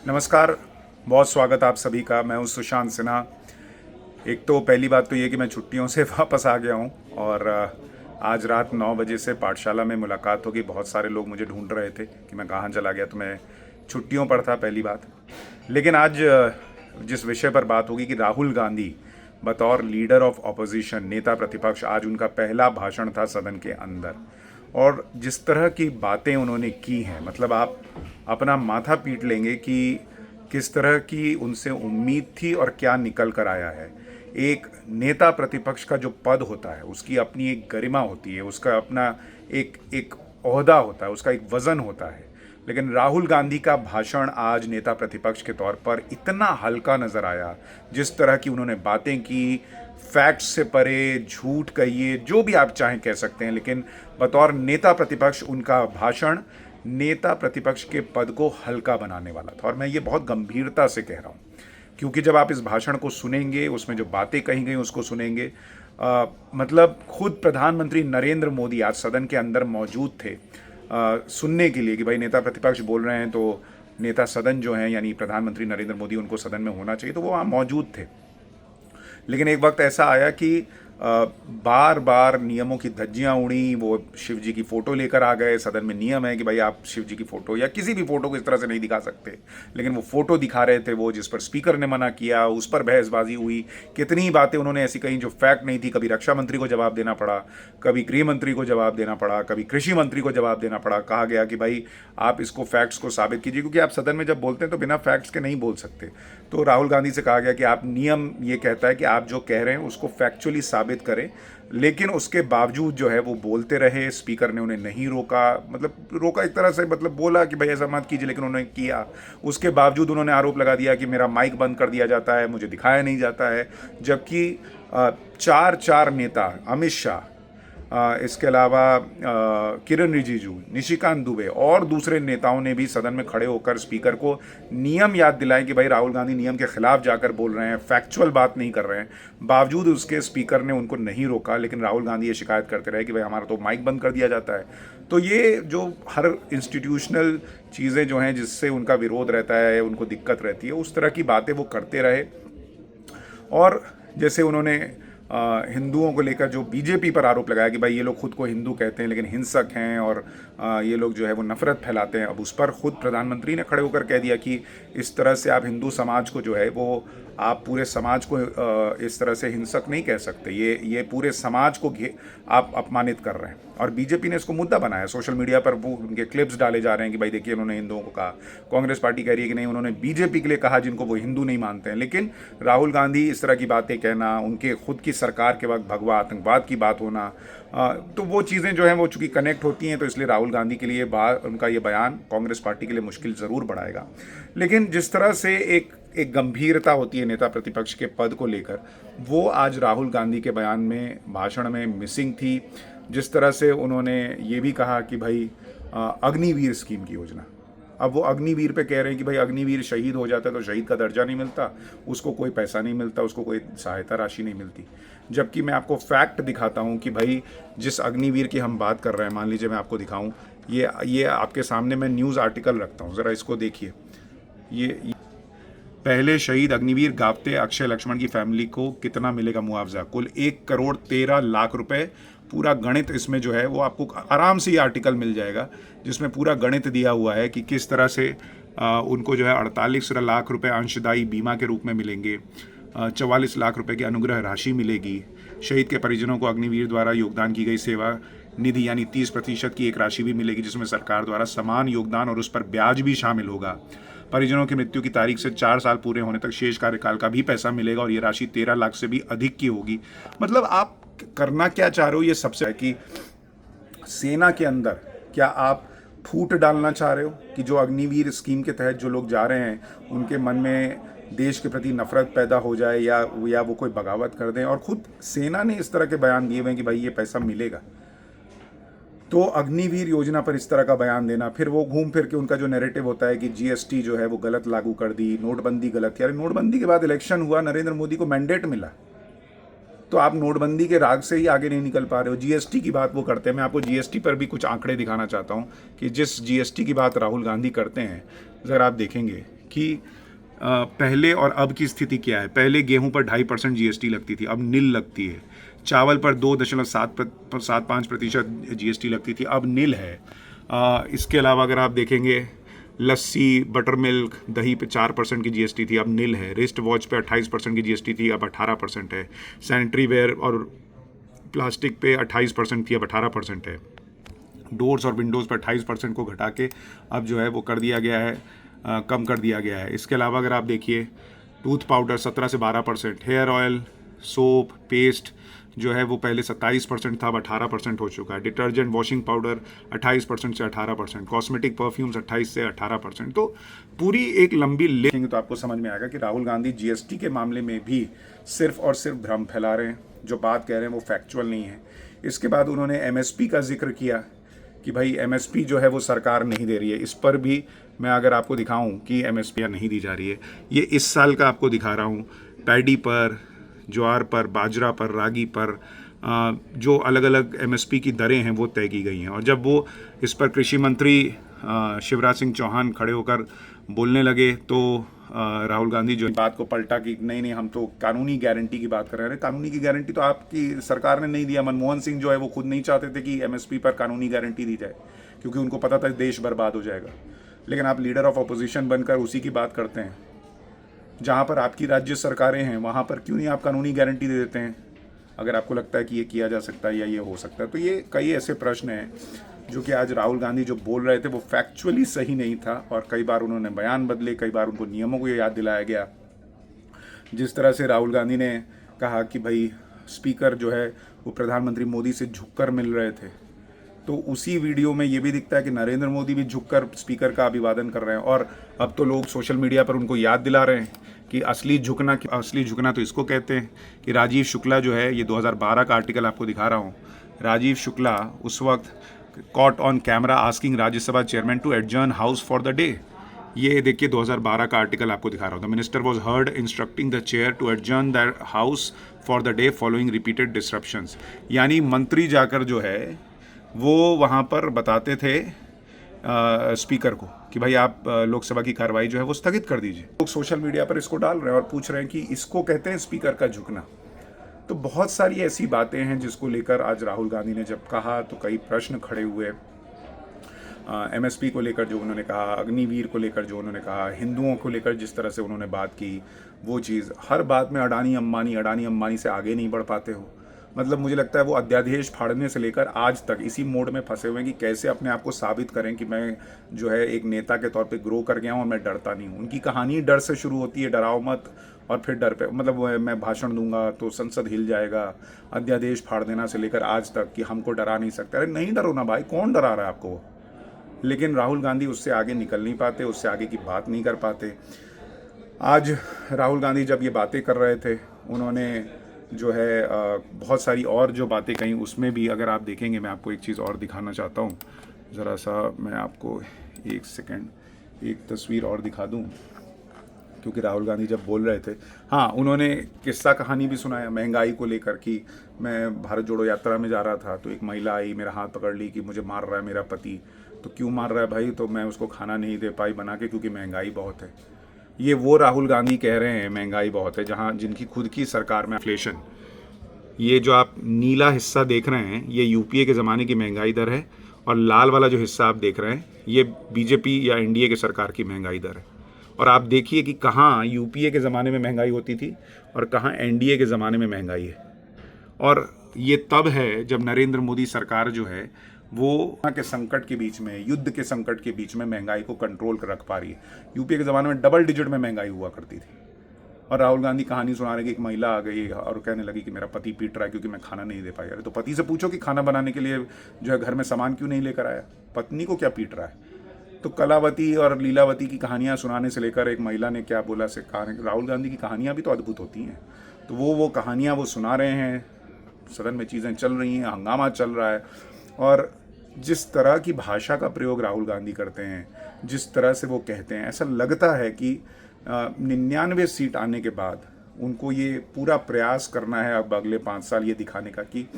नमस्कार। बहुत स्वागत आप सभी का। मैं हूं सुशांत सिन्हा। एक तो पहली बात तो ये कि मैं छुट्टियों से वापस आ गया हूं और आज रात 9 बजे से पाठशाला में मुलाकात होगी। बहुत सारे लोग मुझे ढूंढ रहे थे कि मैं कहाँ चला गया, तो मैं छुट्टियों पर था, पहली बात। लेकिन आज जिस विषय पर बात होगी कि राहुल गांधी बतौर लीडर ऑफ ऑपोजिशन, नेता प्रतिपक्ष, आज उनका पहला भाषण था सदन के अंदर। और जिस तरह की बातें उन्होंने की हैं, मतलब आप अपना माथा पीट लेंगे कि किस तरह की उनसे उम्मीद थी और क्या निकल कर आया है। एक नेता प्रतिपक्ष का जो पद होता है उसकी अपनी एक गरिमा होती है, उसका अपना एक एक ओहदा होता है, उसका एक वज़न होता है। लेकिन राहुल गांधी का भाषण आज नेता प्रतिपक्ष के तौर पर इतना हल्का नज़र आया, जिस तरह की उन्होंने बातें की, फैक्ट्स से परे, झूठ कहिए, जो भी आप चाहें कह सकते हैं, लेकिन बतौर नेता प्रतिपक्ष उनका भाषण नेता प्रतिपक्ष के पद को हल्का बनाने वाला था। और मैं ये बहुत गंभीरता से कह रहा हूँ, क्योंकि जब आप इस भाषण को सुनेंगे, उसमें जो बातें कही गई उसको सुनेंगे, मतलब खुद प्रधानमंत्री नरेंद्र मोदी आज सदन के अंदर मौजूद थे सुनने के लिए कि भाई नेता प्रतिपक्ष बोल रहे हैं तो नेता सदन जो हैं यानी प्रधानमंत्री नरेंद्र मोदी, उनको सदन में होना चाहिए, तो वो वहाँ मौजूद थे। लेकिन एक वक्त ऐसा आया कि बार बार नियमों की धज्जियां उड़ी। वो शिव जी की फ़ोटो लेकर आ गए। सदन में नियम है कि भाई आप शिव जी की फ़ोटो या किसी भी फ़ोटो को इस तरह से नहीं दिखा सकते, लेकिन वो फ़ोटो दिखा रहे थे, वो जिस पर स्पीकर ने मना किया, उस पर बहसबाजी हुई। कितनी बातें उन्होंने ऐसी कही जो फैक्ट नहीं थी। कभी रक्षा मंत्री को जवाब देना पड़ा, कभी गृह मंत्री को जवाब देना पड़ा, कभी कृषि मंत्री को जवाब देना पड़ा। कहा गया कि भाई आप इसको फैक्ट्स को साबित कीजिए, क्योंकि आप सदन में जब बोलते हैं तो बिना फैक्ट्स के नहीं बोल सकते। तो राहुल गांधी से कहा गया कि आप, नियम ये कहता है कि आप जो कह रहे हैं उसको फैक्चुअली साबित करें। लेकिन उसके बावजूद जो है वो बोलते रहे। स्पीकर ने उन्हें नहीं रोका, मतलब रोका एक तरह से, मतलब बोला कि भाई ऐसा मत कीजिए, लेकिन उन्होंने किया। उसके बावजूद उन्होंने आरोप लगा दिया कि मेरा माइक बंद कर दिया जाता है, मुझे दिखाया नहीं जाता है। जबकि चार चार नेता, अमित शाह, इसके अलावा किरण रिजिजू, निशिकांत दुबे और दूसरे नेताओं ने भी सदन में खड़े होकर स्पीकर को नियम याद दिलाए कि भाई राहुल गांधी नियम के खिलाफ जाकर बोल रहे हैं, फैक्चुअल बात नहीं कर रहे हैं। बावजूद उसके स्पीकर ने उनको नहीं रोका, लेकिन राहुल गांधी ये शिकायत करते रहे कि भाई हमारा तो माइक बंद कर दिया जाता है। तो ये जो हर इंस्टीट्यूशनल चीज़ें जो हैं जिससे उनका विरोध रहता है, उनको दिक्कत रहती है, उस तरह की बातें वो करते रहे। और जैसे उन्होंने हिंदुओं को लेकर जो बीजेपी पर आरोप लगाया कि भाई ये लोग खुद को हिंदू कहते हैं लेकिन हिंसक हैं और ये लोग जो है वो नफरत फैलाते हैं। अब उस पर खुद प्रधानमंत्री ने खड़े होकर कह दिया कि इस तरह से आप हिंदू समाज को जो है वो, आप पूरे समाज को इस तरह से हिंसक नहीं कह सकते। ये पूरे समाज को आप अपमानित कर रहे हैं। और बीजेपी ने इसको मुद्दा बनाया। सोशल मीडिया पर वो उनके क्लिप्स डाले जा रहे हैं कि भाई देखिए उन्होंने हिंदुओं को कहा। कांग्रेस पार्टी कह रही है कि नहीं, उन्होंने बीजेपी के लिए कहा जिनको वो हिंदू नहीं मानते हैं। लेकिन राहुल गांधी इस तरह की बातें कहना, उनके खुद की सरकार के वक्त भगवा आतंकवाद की बात होना, तो वो चीज़ें जो हैं वो चूंकि कनेक्ट होती हैं, तो इसलिए राहुल गांधी के लिए उनका ये बयान कांग्रेस पार्टी के लिए मुश्किल ज़रूर बढ़ाएगा। लेकिन जिस तरह से एक गंभीरता होती है नेता प्रतिपक्ष के पद को लेकर, वो आज राहुल गांधी के बयान में, भाषण में मिसिंग थी। जिस तरह से उन्होंने ये भी कहा कि भाई अग्निवीर स्कीम की योजना, अब वो अग्निवीर पे कह रहे हैं कि भाई अग्निवीर शहीद हो जाता है तो शहीद का दर्जा नहीं मिलता, उसको कोई पैसा नहीं मिलता, उसको कोई सहायता राशि नहीं मिलती। जबकि मैं आपको फैक्ट दिखाता हूँ कि भाई जिस अग्निवीर की हम बात कर रहे हैं, मान लीजिए मैं आपको दिखाऊँ, ये आपके सामने मैं न्यूज़ आर्टिकल रखता हूँ, ज़रा इसको देखिए। ये पहले शहीद अग्निवीर गावते अक्षय लक्ष्मण की फैमिली को कितना मिलेगा मुआवजा? कुल 1,13,00,000 रुपए। पूरा गणित इसमें जो है वो आपको आराम से ये आर्टिकल मिल जाएगा, जिसमें पूरा गणित दिया हुआ है कि किस तरह से उनको जो है 48 लाख रुपए अंशदायी बीमा के रूप में मिलेंगे, 44 लाख रुपए की अनुग्रह राशि मिलेगी। शहीद के परिजनों को अग्निवीर द्वारा योगदान की गई सेवा निधि यानी 30% की एक राशि भी मिलेगी, जिसमें सरकार द्वारा समान योगदान और उस पर ब्याज भी शामिल होगा। परिजनों की मृत्यु की तारीख से 4 साल पूरे होने तक शेष कार्यकाल का भी पैसा मिलेगा और ये राशि 13 लाख से भी अधिक की होगी। मतलब आप करना क्या चाह रहे हो, ये सबसे है कि सेना के अंदर क्या आप फूट डालना चाह रहे हो कि जो अग्निवीर स्कीम के तहत जो लोग जा रहे हैं उनके मन में देश के प्रति नफरत पैदा हो जाए या वो कोई बगावत कर दें। और खुद सेना ने इस तरह के बयान दिए हुए हैं कि भाई ये पैसा मिलेगा। तो अग्निवीर योजना पर इस तरह का बयान देना, फिर वो घूम फिर के उनका जो नैरेटिव होता है कि जीएसटी जो है वो गलत लागू कर दी, नोटबंदी गलत। यार नोटबंदी के बाद इलेक्शन हुआ, नरेंद्र मोदी को मैंडेट मिला, तो आप नोटबंदी के राग से ही आगे नहीं निकल पा रहे हो। जीएसटी की बात वो करते हैं। मैं आपको जीएसटी पर भी कुछ आंकड़े दिखाना चाहता हूँ कि जिस जीएसटी की बात राहुल गांधी करते हैं, ज़रा आप देखेंगे कि पहले और अब की स्थिति क्या है। पहले गेहूं पर 2.5% जीएसटी लगती थी, अब नील लगती है। चावल पर 2.75% जीएसटी लगती थी, अब नील है। इसके अलावा अगर आप देखेंगे, लस्सी, बटर मिल्क, दही पे 4% की जीएसटी थी, अब नील है। रिस्ट वॉच पे 28% की जीएसटी थी, अब 18% है। सैनिटरी वेयर और प्लास्टिक पे 28% थी, अब 18% है। डोर्स और विंडोज़ पर 28% को घटा के अब जो है वो कर दिया गया है, कम कर दिया गया है। इसके अलावा अगर आप देखिए, टूथ पाउडर 17 से 12%, हेयर ऑयल, सोप, पेस्ट जो है वो पहले 27% था, अब 18% हो चुका है। डिटर्जेंट, वॉशिंग पाउडर 28% से 18%, कॉस्मेटिक परफ्यूम्स 28 से 18%। तो पूरी एक लंबी लिस्ट तो आपको समझ में आएगा कि राहुल गांधी जीएसटी के मामले में भी सिर्फ और सिर्फ भ्रम फैला रहे हैं। जो बात कह रहे हैं वो फैक्चुअल नहीं है। इसके बाद उन्होंने एमएसपी का जिक्र किया कि भाई एमएसपी जो है वो सरकार नहीं दे रही है। इस पर भी मैं अगर आपको दिखाऊं कि एमएसपी नहीं दी जा रही है, ये इस साल का आपको दिखा रहा हूं। पैडी पर, ज्वार पर, बाजरा पर, रागी पर जो अलग अलग एमएसपी की दरें हैं वो तय की गई हैं। और जब वो इस पर कृषि मंत्री शिवराज सिंह चौहान खड़े होकर बोलने लगे तो राहुल गांधी जो बात को पलटा कि नहीं नहीं, हम तो कानूनी गारंटी की बात कर रहे हैं। कानूनी की गारंटी तो आपकी सरकार ने नहीं दिया। मनमोहन सिंह जो है वो खुद नहीं चाहते थे कि एमएसपी पर कानूनी गारंटी दी जाए, क्योंकि उनको पता था देश बर्बाद हो जाएगा। लेकिन आप लीडर ऑफ अपोजिशन बनकर उसी की बात करते हैं। जहाँ पर आपकी राज्य सरकारें हैं वहाँ पर क्यों नहीं आप कानूनी गारंटी दे देते हैं, अगर आपको लगता है कि ये किया जा सकता है या ये हो सकता है। तो ये कई ऐसे प्रश्न हैं जो कि आज राहुल गांधी जो बोल रहे थे वो फैक्चुअली सही नहीं था। और कई बार उन्होंने बयान बदले, कई बार उनको नियमों को याद दिलाया गया। जिस तरह से राहुल गांधी ने कहा कि भाई स्पीकर जो है वो प्रधानमंत्री मोदी से झुककर मिल रहे थे, तो उसी वीडियो में ये भी दिखता है कि नरेंद्र मोदी भी झुककर स्पीकर का अभिवादन कर रहे हैं। और अब तो लोग सोशल मीडिया पर उनको याद दिला रहे हैं कि असली झुकना तो इसको कहते हैं कि राजीव शुक्ला जो है, ये 2012 का आर्टिकल आपको दिखा रहा हूँ। राजीव शुक्ला उस वक्त caught on camera asking Rajya Sabha chairman to adjourn house for the day. ये देखिए 2012 का आर्टिकल आपको दिखा रहा हूँ। The minister was heard instructing the chair to adjourn the house for the day following repeated disruptions. यानी मंत्री जाकर जो है वो वहाँ पर बताते थे स्पीकर को कि भाई आप लोकसभा की कार्रवाई जो है वो स्थगित कर दीजिए। लोग सोशल मीडिया पर इसको डाल रहे हैं और पूछ रहे हैं कि इसको कहते हैं स्पीकर का झुकना। तो बहुत सारी ऐसी बातें हैं जिसको लेकर आज राहुल गांधी ने जब कहा तो कई प्रश्न खड़े हुए। एमएसपी को लेकर जो उन्होंने कहा, अग्निवीर को लेकर जो उन्होंने कहा, हिंदुओं को लेकर जिस तरह से उन्होंने बात की, वो चीज़ हर बात में अडानी अंबानी से आगे नहीं बढ़ पाते हो। मतलब मुझे लगता है वो अध्यादेश फाड़ने से लेकर आज तक इसी मोड में फंसे हुए हैं कि कैसे अपने आप को साबित करें कि मैं जो है एक नेता के तौर पे ग्रो कर गया हूँ और मैं डरता नहीं हूँ। उनकी कहानी डर से शुरू होती है, डराओ मत, और फिर डर पे मतलब मैं भाषण दूंगा तो संसद हिल जाएगा, अध्यादेश फाड़ देना से लेकर आज तक कि हमको डरा नहीं सकता। अरे नहीं डरो ना भाई, कौन डरा रहा है आपको। लेकिन राहुल गांधी उससे आगे निकल नहीं पाते, उससे आगे की बात नहीं कर पाते। आज राहुल गांधी जब ये बातें कर रहे थे, उन्होंने जो है बहुत सारी और जो बातें कहीं, उसमें भी अगर आप देखेंगे, मैं आपको एक चीज़ और दिखाना चाहता हूँ। ज़रा सा मैं आपको एक सेकंड एक तस्वीर और दिखा दूँ, क्योंकि राहुल गांधी जब बोल रहे थे, हाँ, उन्होंने किस्सा कहानी भी सुनाया महंगाई को लेकर कि मैं भारत जोड़ो यात्रा में जा रहा था तो एक महिला आई, मेरा हाथ पकड़ ली कि मुझे मार रहा है मेरा पति। तो क्यों मार रहा है भाई? तो मैं उसको खाना नहीं दे पाई बना के क्योंकि महंगाई बहुत है। ये वो राहुल गांधी कह रहे हैं महंगाई बहुत है, जहां जिनकी खुद की सरकार में इन्फ्लेशन। ये जो आप नीला हिस्सा देख रहे हैं ये यूपीए के ज़माने की महंगाई दर है, और लाल वाला जो हिस्सा आप देख रहे हैं ये बीजेपी या एनडीए के सरकार की महंगाई दर है। और आप देखिए कि कहाँ यूपीए के ज़माने में महंगाई होती थी और कहाँ एनडीए के ज़माने में महंगाई है। और ये तब है जब नरेंद्र मोदी सरकार जो है वो के संकट के बीच में, युद्ध के संकट के बीच में महंगाई को कंट्रोल कर रख पा रही है। यूपीए के ज़माने में डबल डिजिट में महंगाई हुआ करती थी। और राहुल गांधी कहानी सुना रहे कि एक महिला आ गई और कहने लगी कि मेरा पति पीट रहा है क्योंकि मैं खाना नहीं दे पाई। अरे तो पति से पूछो कि खाना बनाने के लिए जो है घर में सामान क्यों नहीं लेकर आया, पत्नी को क्या पीट रहा है। तो कलावती और लीलावती की कहानियाँ सुनाने से लेकर एक महिला ने क्या बोला से राहुल गांधी की कहानियाँ भी तो अद्भुत होती हैं। तो वो कहानियाँ वो सुना रहे हैं, सदन में चीज़ें चल रही हैं, हंगामा चल रहा है। और जिस तरह की भाषा का प्रयोग राहुल गांधी करते हैं, जिस तरह से वो कहते हैं, ऐसा लगता है कि 99 सीट आने के बाद उनको ये पूरा प्रयास करना है अब अगले 5 साल ये दिखाने का कि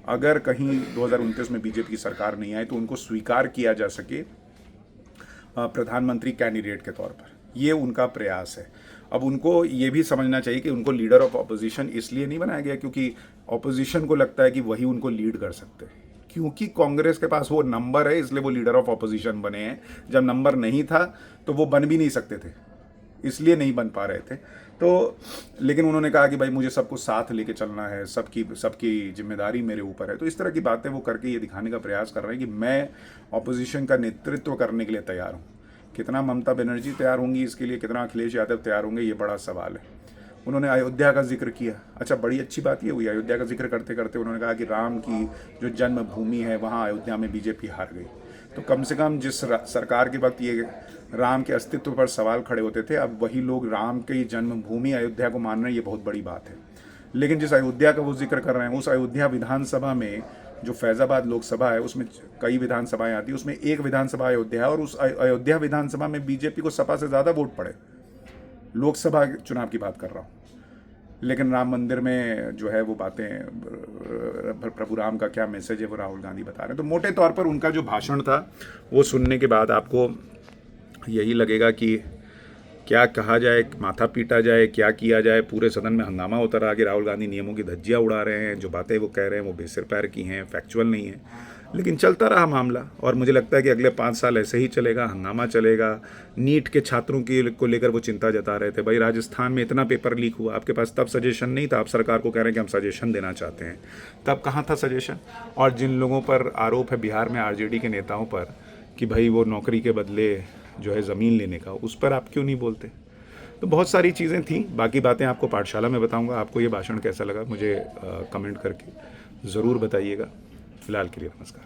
अगर कहीं 2029 में बीजेपी की सरकार नहीं आए तो उनको स्वीकार किया जा सके प्रधानमंत्री कैंडिडेट के तौर पर। ये उनका प्रयास है। अब उनको ये भी समझना चाहिए कि उनको लीडर ऑफ ऑपोजिशन इसलिए नहीं बनाया गया क्योंकि ऑपोजिशन को लगता है कि वही उनको लीड कर सकते हैं, क्योंकि कांग्रेस के पास वो नंबर है इसलिए वो लीडर ऑफ ऑपोजिशन बने हैं। जब नंबर नहीं था तो वो बन भी नहीं सकते थे, इसलिए नहीं बन पा रहे थे। तो लेकिन उन्होंने कहा कि भाई मुझे सबको साथ लेके चलना है, सबकी जिम्मेदारी मेरे ऊपर है। तो इस तरह की बातें वो करके ये दिखाने का प्रयास कर रहे हैं कि मैं ऑपोजिशन का नेतृत्व करने के लिए तैयार हूँ। कितना ममता बनर्जी तैयार होंगी इसके लिए, कितना अखिलेश यादव तैयार होंगे, ये बड़ा सवाल है। उन्होंने अयोध्या का जिक्र किया। अच्छा, बड़ी अच्छी बात ये हुई, अयोध्या का जिक्र करते करते उन्होंने कहा कि राम की जो जन्मभूमि है वहाँ अयोध्या में बीजेपी हार गई। तो कम से कम जिस सरकार के वक्त ये राम के अस्तित्व पर सवाल खड़े होते थे, अब वही लोग राम की जन्मभूमि अयोध्या को मान रहे हैं, ये बहुत बड़ी बात है। लेकिन जिस अयोध्या का वो जिक्र कर रहे हैं, उस अयोध्या विधानसभा में जो फैज़ाबाद लोकसभा है उसमें कई विधानसभाएं आती है, उसमें एक विधानसभा अयोध्या है और उस अयोध्या विधानसभा में बीजेपी को सपा से ज़्यादा वोट पड़े। लोकसभा चुनाव की बात कर रहा हूँ। लेकिन राम मंदिर में जो है वो बातें, प्रभु राम का क्या मैसेज है वो राहुल गांधी बता रहे हैं। तो मोटे तौर पर उनका जो भाषण था वो सुनने के बाद आपको यही लगेगा कि क्या कहा जाए, माथा पीटा जाए, क्या किया जाए। पूरे सदन में हंगामा होता रहा कि राहुल गांधी नियमों की धज्जियाँ उड़ा रहे हैं, जो बातें वो कह रहे हैं वो बेसिर पैर की हैं, फैक्चुअल नहीं है। लेकिन चलता रहा मामला और मुझे लगता है कि अगले 5 साल ऐसे ही चलेगा, हंगामा चलेगा। नीट के छात्रों को लेकर वो चिंता जता रहे थे, भाई राजस्थान में इतना पेपर लीक हुआ, आपके पास तब सजेशन नहीं था, आप सरकार को कह रहे हैं कि हम सजेशन देना चाहते हैं। तब कहाँ था सजेशन? और जिन लोगों पर आरोप है बिहार में आरजेडी के नेताओं पर कि भाई वो नौकरी के बदले जो है ज़मीन लेने का, उस पर आप क्यों नहीं बोलते? तो बहुत सारी चीज़ें थी, बाकी बातें आपको पाठशाला में बताऊंगा। आपको ये भाषण कैसा लगा मुझे कमेंट करके ज़रूर बताइएगा। फ़िलहाल के लिए नमस्कार।